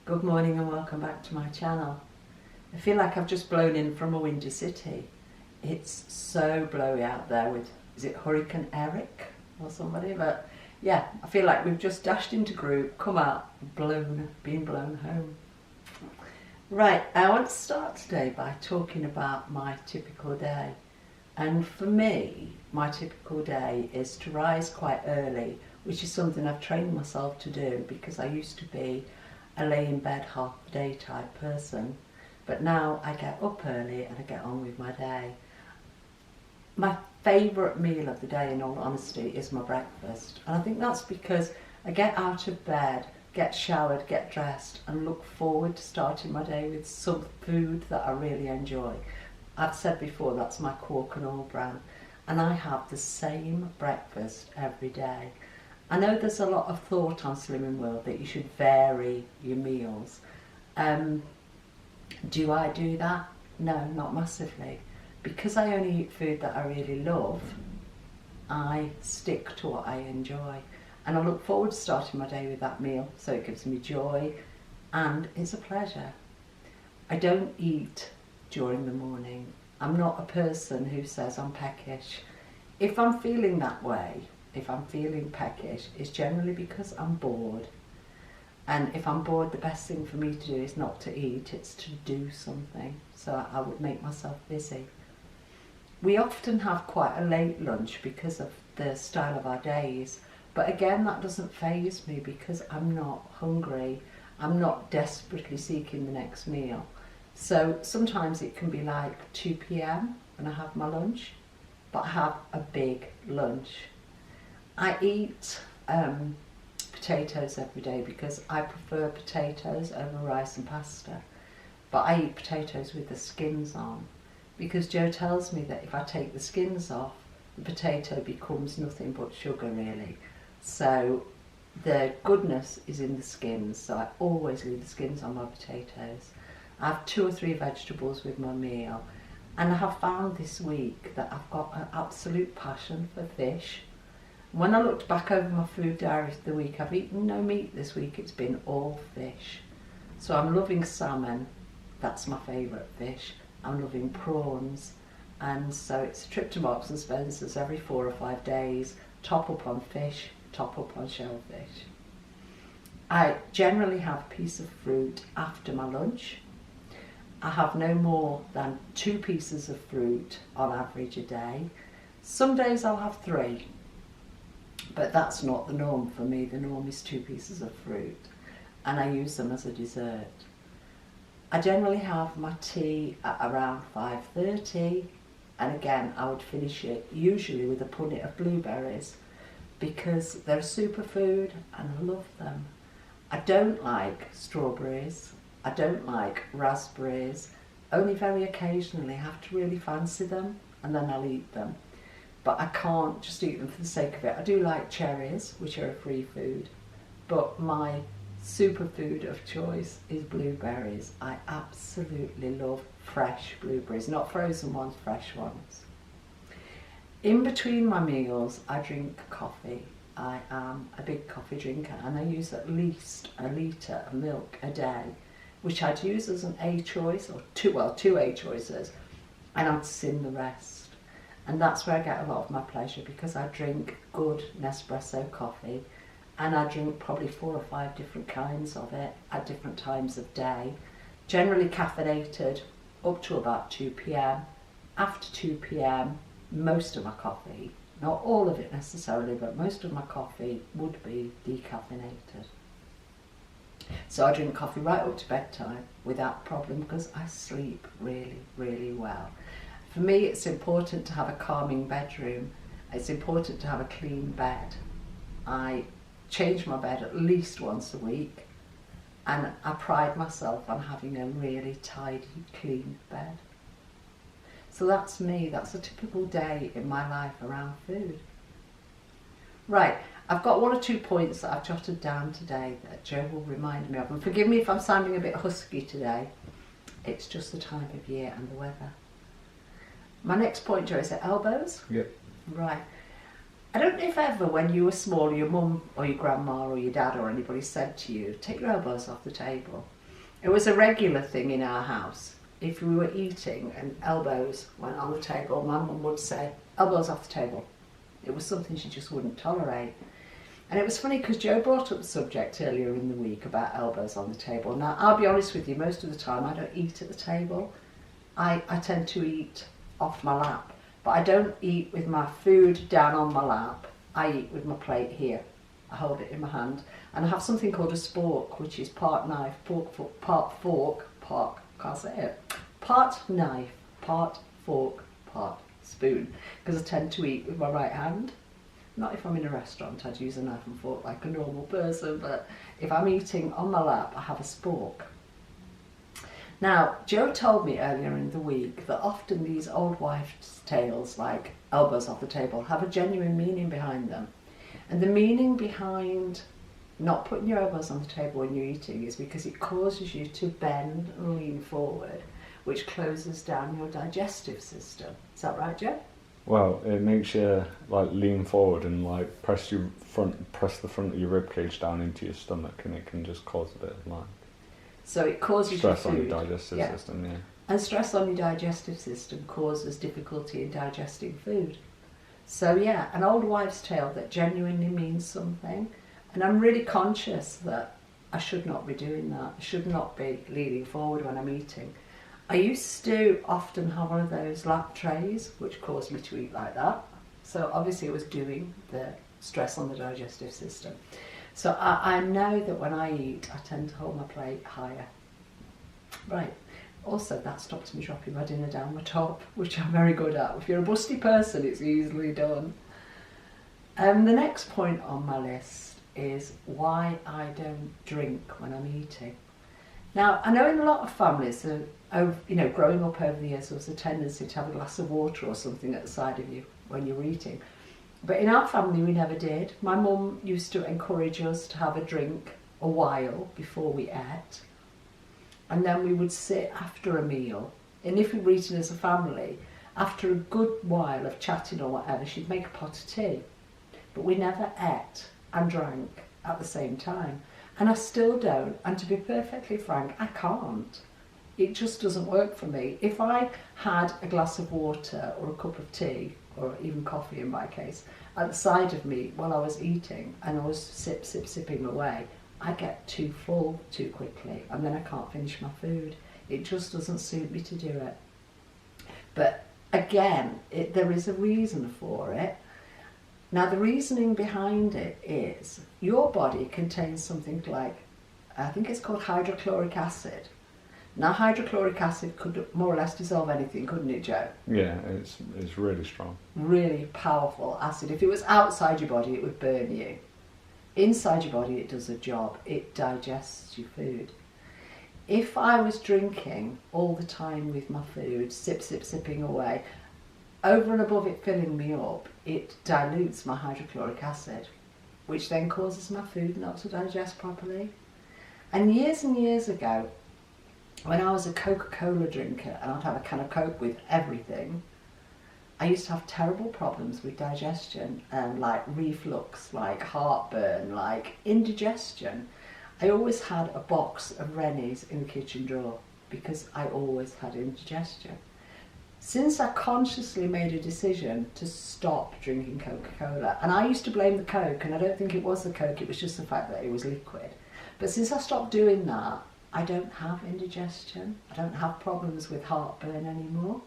Good morning and welcome back to my channel. I feel like I've just blown in from a windy city. It's so blowy out there with, is it Hurricane Eric or somebody? But yeah, I feel like we've just dashed into group, come out, been blown home. Right, I want to start today by talking about my typical day. And for me, my typical day is to rise quite early, which is something I've trained myself to do because I used to be a lay in bed half the day type person. But now I get up early and I get on with my day. My favourite meal of the day, in all honesty, is my breakfast. And I think that's because I get out of bed, get showered, get dressed and look forward to starting my day with some food that I really enjoy. I've said before, that's my Quark and All brand, and I have the same breakfast every day. I know there's a lot of thought on Slimming World that you should vary your meals. Do I do that? No, not massively. Because I only eat food that I really love, I stick to what I enjoy. And I look forward to starting my day with that meal, so it gives me joy and it's a pleasure. I don't eat during the morning. I'm not a person who says I'm peckish. If I'm feeling that way, if I'm feeling peckish, it's generally because I'm bored. And if I'm bored, the best thing for me to do is not to eat, it's to do something. So I would make myself busy. We often have quite a late lunch because of the style of our days. But again, that doesn't faze me because I'm not hungry. I'm not desperately seeking the next meal. So sometimes it can be like 2 p.m. when I have my lunch, but I have a big lunch. I eat potatoes every day because I prefer potatoes over rice and pasta. But I eat potatoes with the skins on because Joe tells me that if I take the skins off, the potato becomes nothing but sugar really. So the goodness is in the skins, so I always leave the skins on my potatoes. I have 2 or 3 vegetables with my meal, and I have found this week that I've got an absolute passion for fish. When I looked back over my food diary for the week, I've eaten no meat this week, it's been all fish. So I'm loving salmon, that's my favourite fish. I'm loving prawns, and so it's a trip to Marks and Spencer's every 4 or 5 days, top up on fish, top up on shellfish. I generally have a piece of fruit after my lunch. I have no more than 2 pieces of fruit on average a day. Some days I'll have 3, but that's not the norm for me. The norm is 2 pieces of fruit, and I use them as a dessert. I generally have my tea at around 5:30, and again I would finish it usually with a punnet of blueberries because they're a superfood and I love them. I don't like strawberries. I don't like raspberries. Only very occasionally I have to really fancy them and then I'll eat them. But I can't just eat them for the sake of it. I do like cherries, which are a free food, but my superfood of choice is blueberries. I absolutely love fresh blueberries, not frozen ones, fresh ones. In between my meals, I drink coffee. I am a big coffee drinker and I use at least a litre of milk a day, which I'd use as an A choice, or two A choices, and I'd sin the rest. And that's where I get a lot of my pleasure because I drink good Nespresso coffee and I drink probably 4 or 5 different kinds of it at different times of day, generally caffeinated up to about 2 p.m. After 2 p.m, most of my coffee, not all of it necessarily, but most of my coffee would be decaffeinated. So I drink coffee right up to bedtime without problem because I sleep really, really well. For me, it's important to have a calming bedroom. It's important to have a clean bed. I change my bed at least once a week, and I pride myself on having a really tidy, clean bed. So that's me. That's a typical day in my life around food. Right. I've got 1 or 2 points that I've jotted down today that Joe will remind me of. And forgive me if I'm sounding a bit husky today. It's just the time of year and the weather. My next point, Joe, is at elbows? Yep. Right. I don't know if ever when you were small, your mum or your grandma or your dad or anybody said to you, take your elbows off the table. It was a regular thing in our house. If we were eating and elbows went on the table, my mum would say, elbows off the table. It was something she just wouldn't tolerate. And it was funny because Joe brought up the subject earlier in the week about elbows on the table. Now, I'll be honest with you, most of the time I don't eat at the table. I tend to eat off my lap, but I don't eat with my food down on my lap. I eat with my plate here. I hold it in my hand. And I have something called a spork, which is part knife, part fork, can't say it, part knife, part fork, part spoon, because I tend to eat with my right hand. Not if I'm in a restaurant, I'd use a knife and fork like a normal person, but if I'm eating on my lap, I have a spork. Now, Joe told me earlier in the week that often these old wives' tales, like elbows off the table, have a genuine meaning behind them. And the meaning behind not putting your elbows on the table when you're eating is because it causes you to bend and lean forward, which closes down your digestive system. Is that right, Joe? Well, it makes you like lean forward and like press the front of your rib cage down into your stomach, and it can just cause a bit of like so it causes stress your food. on your digestive system, yeah. And stress on your digestive system causes difficulty in digesting food. So yeah, an old wives' tale that genuinely means something, and I'm really conscious that I should not be doing that. I should not be leaning forward when I'm eating. I used to often have one of those lap trays, which caused me to eat like that. So obviously it was doing the stress on the digestive system. So I know that when I eat, I tend to hold my plate higher. Right. Also, that stops me dropping my dinner down my top, which I'm very good at. If you're a busty person, it's easily done. The next point on my list is why I don't drink when I'm eating. Now, I know in a lot of families, growing up over the years, there was a tendency to have a glass of water or something at the side of you when you were eating. But in our family, we never did. My mum used to encourage us to have a drink a while before we ate. And then we would sit after a meal. And if we were eating as a family, after a good while of chatting or whatever, she'd make a pot of tea. But we never ate and drank at the same time. And I still don't, and to be perfectly frank, I can't. It just doesn't work for me. If I had a glass of water or a cup of tea, or even coffee in my case, at the side of me while I was eating, and I was sipping away, I get too full too quickly, and then I can't finish my food. It just doesn't suit me to do it. But again, there is a reason for it. Now, the reasoning behind it is your body contains something like, I think it's called hydrochloric acid. Now, hydrochloric acid could more or less dissolve anything, couldn't it, Joe? Yeah, it's really strong. Really powerful acid. If it was outside your body, it would burn you. Inside your body, it does a job. It digests your food. If I was drinking all the time with my food, sipping away, over and above it filling me up, it dilutes my hydrochloric acid, which then causes my food not to digest properly. And years ago, when I was a Coca-Cola drinker and I'd have a can of Coke with everything, I used to have terrible problems with digestion and like reflux, like heartburn, like indigestion. I always had a box of Rennies in the kitchen drawer because I always had indigestion. Since I consciously made a decision to stop drinking Coca-Cola, and I used to blame the Coke, and I don't think it was the Coke, it was just the fact that it was liquid. But since I stopped doing that, I don't have indigestion. I don't have problems with heartburn anymore.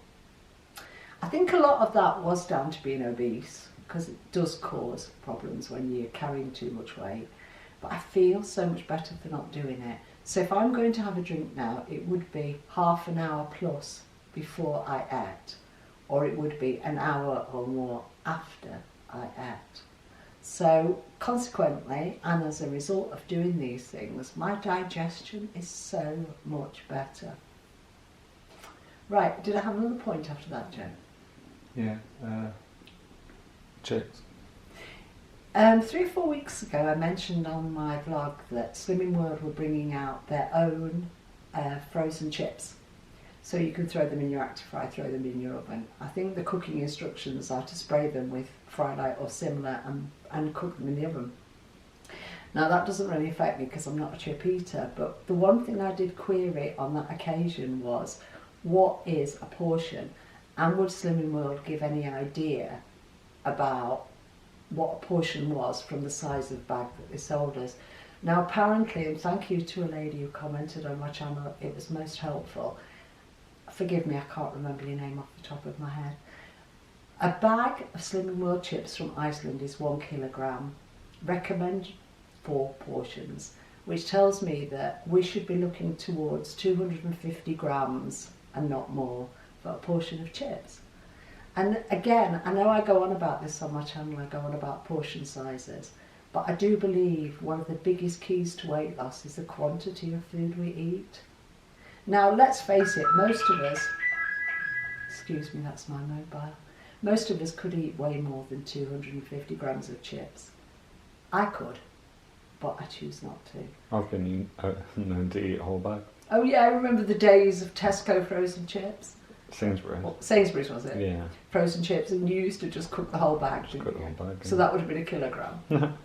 I think a lot of that was down to being obese, because it does cause problems when you're carrying too much weight. But I feel so much better for not doing it. So if I'm going to have a drink now, it would be half an hour plus before I ate, or it would be an hour or more after I ate. So consequently, and as a result of doing these things, my digestion is so much better. Right, did I have another point after that, Jen? Yeah, chicks. 3 or 4 weeks ago I mentioned on my vlog that Slimming World were bringing out their own frozen chips. So you can throw them in your Actifry, throw them in your oven. I think the cooking instructions are to spray them with Fry Light or similar and cook them in the oven. Now that doesn't really affect me because I'm not a chip eater, but the one thing I did query on that occasion was, what is a portion? And would Slimming World give any idea about what a portion was from the size of bag that they sold us? Now apparently, and thank you to a lady who commented on my channel, it was most helpful. Forgive me, I can't remember your name off the top of my head. A bag of Slimming World chips from Iceland is 1 kilogram. Recommend 4 portions, which tells me that we should be looking towards 250 grams and not more for a portion of chips. And again, I know I go on about this on my channel, I go on about portion sizes, but I do believe one of the biggest keys to weight loss is the quantity of food we eat. Now let's face it, most of us, excuse me, that's my mobile, most of us could eat way more than 250 grams of chips. I could, but I choose not to. I've been known to eat a whole bag. Oh yeah, I remember the days of Tesco frozen chips. Sainsbury's. Well, Sainsbury's was it? Yeah. Frozen chips, and you used to just cook the whole bag, didn't Cook you? the whole bag. So that would have been 1 kilogram.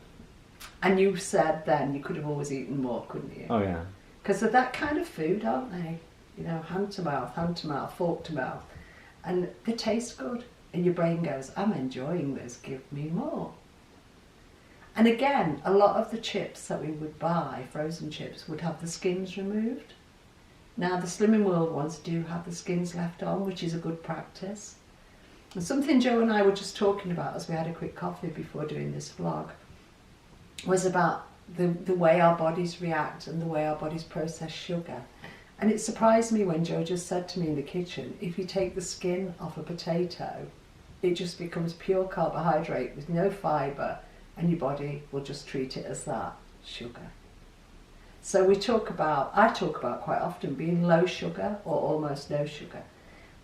And you said then you could have always eaten more, couldn't you? Oh yeah. Because they're that kind of food, aren't they? You know, hand to mouth, fork to mouth. And they taste good. And your brain goes, I'm enjoying this, give me more. And again, a lot of the chips that we would buy, frozen chips, would have the skins removed. Now the Slimming World ones do have the skins left on, which is a good practice. And something Joe and I were just talking about as we had a quick coffee before doing this vlog was about the way our bodies react and the way our bodies process sugar. And it surprised me when Joe just said to me in the kitchen, if you take the skin off a potato, it just becomes pure carbohydrate with no fibre, and your body will just treat it as that, sugar. So I talk about quite often being low sugar or almost no sugar.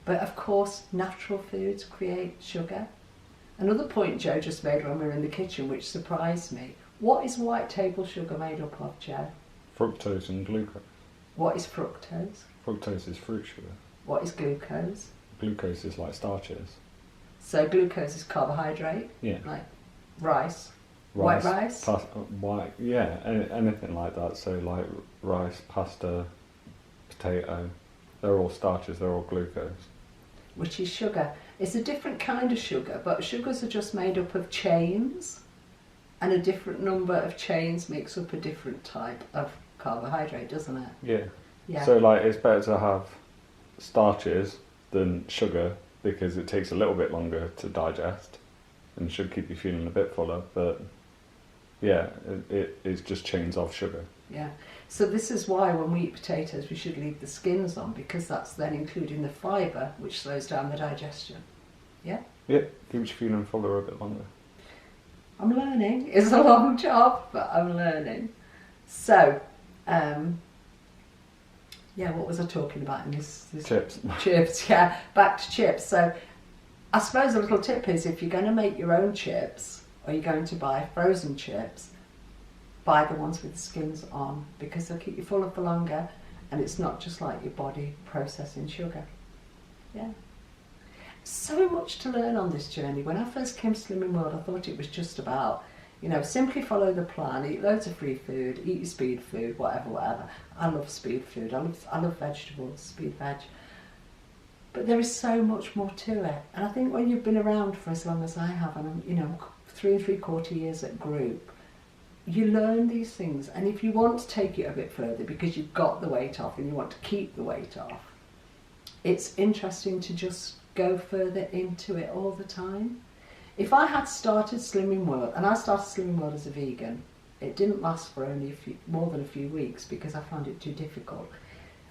But of course, natural foods create sugar. Another point Joe just made when we were in the kitchen, which surprised me. What is white table sugar made up of, Joe? Fructose and glucose. What is fructose? Fructose is fruit sugar. What is glucose? Glucose is like starches. So glucose is carbohydrate? Yeah. Like rice? White rice? White, yeah, anything like that. So like rice, pasta, potato, they're all starches, they're all glucose. Which is sugar. It's a different kind of sugar, but sugars are just made up of chains, and a different number of chains makes up a different type of carbohydrate, doesn't it? Yeah. Yeah. So like it's better to have starches than sugar because it takes a little bit longer to digest and should keep you feeling a bit fuller, but yeah, it's just chains of sugar. Yeah. So this is why when we eat potatoes we should leave the skins on, because that's then including the fibre which slows down the digestion. Yeah? Yeah, keeps you feeling fuller a bit longer. I'm learning. It's a long job, but I'm learning. So, yeah, what was I talking about in this Chips. Chips, yeah. Back to chips. So I suppose a little tip is, if you're going to make your own chips or you're going to buy frozen chips, buy the ones with the skins on, because they'll keep you fuller for longer, and it's not just like your body processing sugar. Yeah. So much to learn on this journey. When I first came to Slimming World, I thought it was just about, you know, simply follow the plan, eat loads of free food, eat your speed food, whatever. I love speed food. I love vegetables, speed veg. But there is so much more to it. And I think when you've been around for as long as I have, and I'm, you know, 3 3/4 years at group, you learn these things. And if you want to take it a bit further because you've got the weight off and you want to keep the weight off, it's interesting to just go further into it all the time. If I had started Slimming World, and I started Slimming World as a vegan, it didn't last for only more than a few weeks because I found it too difficult.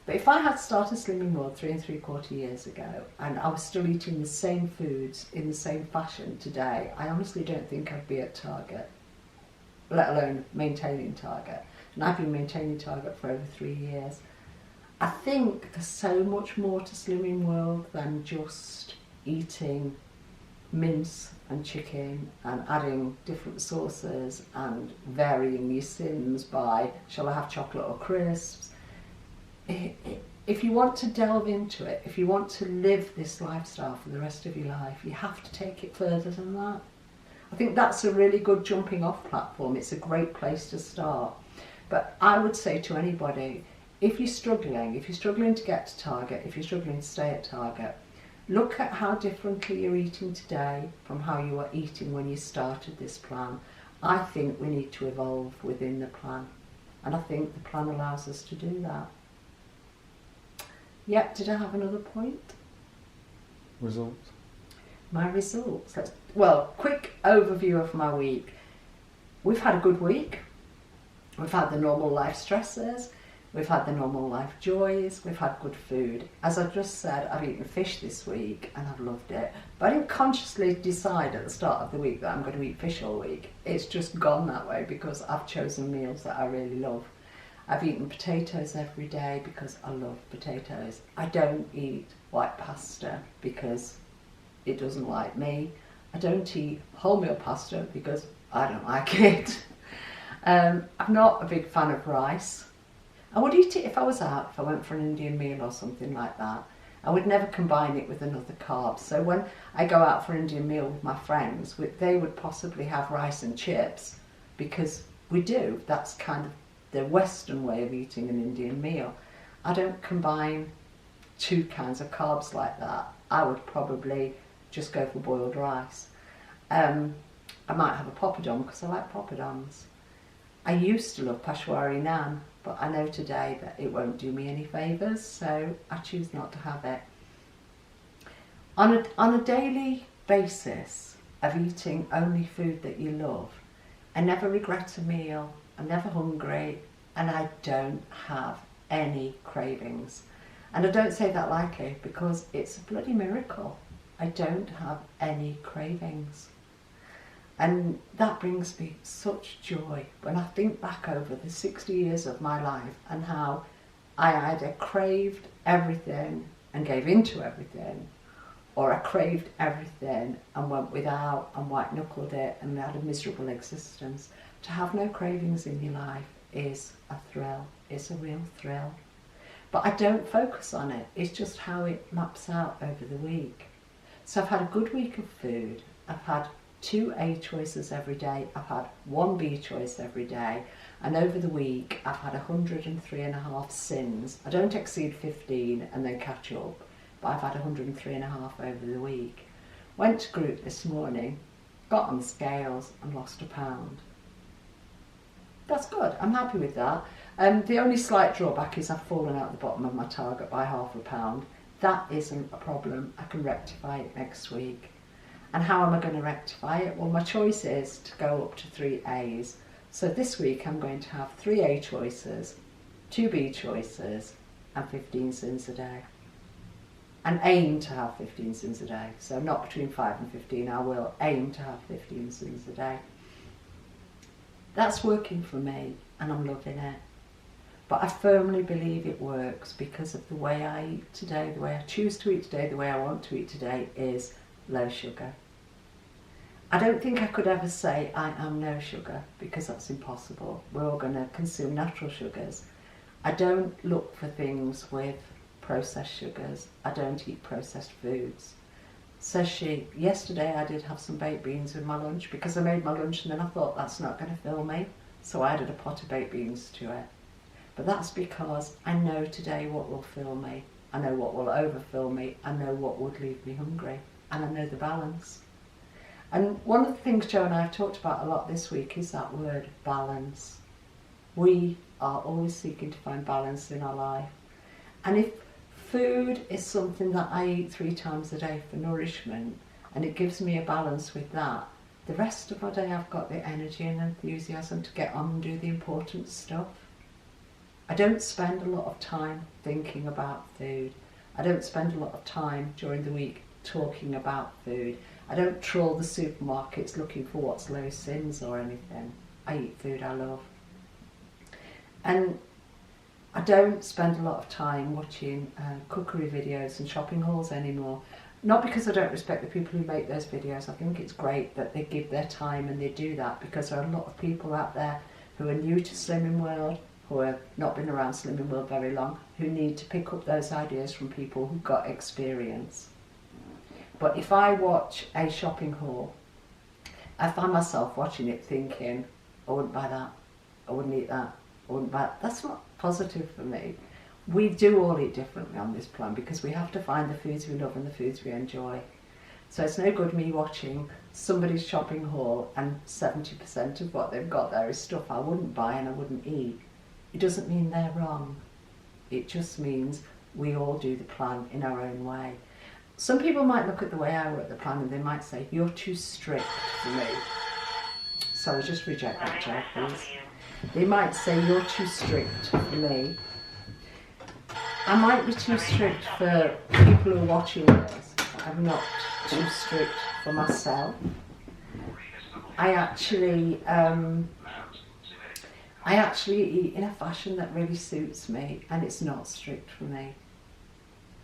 But if I had started Slimming World 3 3/4 years ago and I was still eating the same foods in the same fashion today, I honestly don't think I'd be at target, let alone maintaining target. And I've been maintaining target for over 3 years. I think there's so much more to Slimming World than just eating mince and chicken and adding different sauces and varying your sins by, shall I have chocolate or crisps? if you want to delve into it, if you want to live this lifestyle for the rest of your life, you have to take it further than that. I think that's a really good jumping off platform. It's a great place to start. But I would say to anybody, if you're struggling to get to target, if you're struggling to stay at target, look at how differently you're eating today from how you were eating when you started this plan. I think we need to evolve within the plan, and I think the plan allows us to do that. Yep, did I have another point? Results? My results. Well, quick overview of my week. We've had a good week. We've had the normal life stresses. We've had the normal life joys. We've had good food. As I just said, I've eaten fish this week and I've loved it. But I didn't consciously decide at the start of the week that I'm going to eat fish all week. It's just gone that way because I've chosen meals that I really love. I've eaten potatoes every day because I love potatoes. I don't eat white pasta because it doesn't like me. I don't eat wholemeal pasta because I don't like it. I'm not a big fan of rice. I would eat it if I was out, if I went for an Indian meal or something like that. I would never combine it with another carb. So when I go out for an Indian meal with my friends, they would possibly have rice and chips because we do. That's kind of the Western way of eating an Indian meal. I don't combine two kinds of carbs like that. I would probably just go for boiled rice. I might have a poppadom because I like poppadoms. I used to love Peshwari naan, but I know today that it won't do me any favours, so I choose not to have it. On a daily basis of eating only food that you love, I never regret a meal, I'm never hungry, and I don't have any cravings. And I don't say that lightly because it's a bloody miracle. I don't have any cravings. And that brings me such joy when I think back over the 60 years of my life and how I either craved everything and gave into everything, or I craved everything and went without and white-knuckled it and had a miserable existence. To have no cravings in your life is a thrill. It's a real thrill. But I don't focus on it. It's just how it maps out over the week. So I've had a good week of food. I've had 2 A choices every day. I've had 1 B choice every day. And over the week, I've had 103.5 sins. I don't exceed 15 and then catch up. But I've had 103.5 over the week. Went to group this morning, got on the scales and lost a pound. That's good. I'm happy with that. The only slight drawback is I've fallen out the bottom of my target by ½ pound. That isn't a problem. I can rectify it next week. And how am I going to rectify it? Well, my choice is to go up to 3 A's. So this week I'm going to have 3 A choices, 2 B choices, and 15 sins a day. And aim to have 15 sins a day. So not between 5 and 15, I will aim to have 15 sins a day. That's working for me and I'm loving it. But I firmly believe it works because of the way I eat today, the way I choose to eat today, the way I want to eat today is low sugar. I don't think I could ever say I am no sugar because that's impossible. We're all going to consume natural sugars. I don't look for things with processed sugars. I don't eat processed foods. Says she, yesterday I did have some baked beans with my lunch because I made my lunch and then I thought that's not going to fill me. So I added a pot of baked beans to it. But that's because I know today what will fill me. I know what will overfill me. I know what would leave me hungry. And I know the balance. And one of the things Jo and I have talked about a lot this week is that word balance. We are always seeking to find balance in our life. And if food is something that I eat 3 times a day for nourishment and it gives me a balance with that, the rest of my day I've got the energy and enthusiasm to get on and do the important stuff. I don't spend a lot of time thinking about food. I don't spend a lot of time during the week talking about food. I don't trawl the supermarkets looking for what's low sins or anything. I eat food I love. And I don't spend a lot of time watching cookery videos and shopping hauls anymore. Not because I don't respect the people who make those videos. I think it's great that they give their time and they do that because there are a lot of people out there who are new to slimming world, who have not been around Slimming World very long, who need to pick up those ideas from people who've got experience. But if I watch a shopping haul, I find myself watching it thinking, I wouldn't buy that, I wouldn't eat that, I wouldn't buy that. That's not positive for me. We do all eat differently on this plan because we have to find the foods we love and the foods we enjoy. So it's no good me watching somebody's shopping haul and 70% of what they've got there is stuff I wouldn't buy and I wouldn't eat. It doesn't mean they're wrong. It just means we all do the plan in our own way. Some people might look at the way I work the plan and they might say, you're too strict for me. So just reject that, Joe, please. They might say, you're too strict for me. I might be too strict for people who are watching this. I'm not too strict for myself. I actually eat in a fashion that really suits me, and it's not strict for me.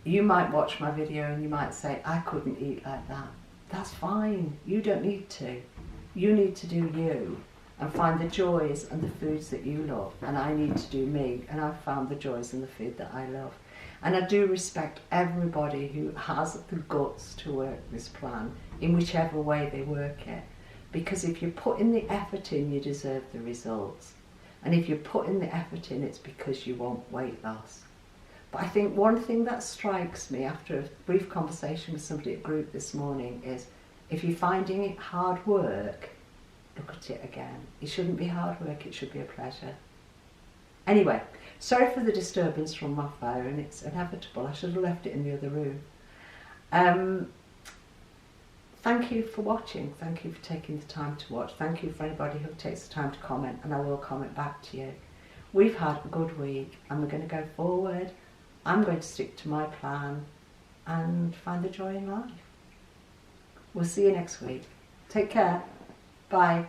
You might watch my video and you might say, I couldn't eat like that. That's fine. You don't need to. You need to do you and find the joys and the foods that you love, and I need to do me, and I've found the joys and the food that I love. And I do respect everybody who has the guts to work this plan in whichever way they work it, because if you're putting the effort in, you deserve the results, and if you're putting the effort in, it's because you want weight loss. But I think one thing that strikes me after a brief conversation with somebody at group this morning is, if you're finding it hard work, look at it again. It shouldn't be hard work, it should be a pleasure. Anyway, sorry for the disturbance from my phone, it's inevitable. I should have left it in the other room. Thank you for watching, thank you for taking the time to watch, thank you for anybody who takes the time to comment, and I will comment back to you. We've had a good week and we're going to go forward. I'm going to stick to my plan and find the joy in life. We'll see you next week. Take care. Bye.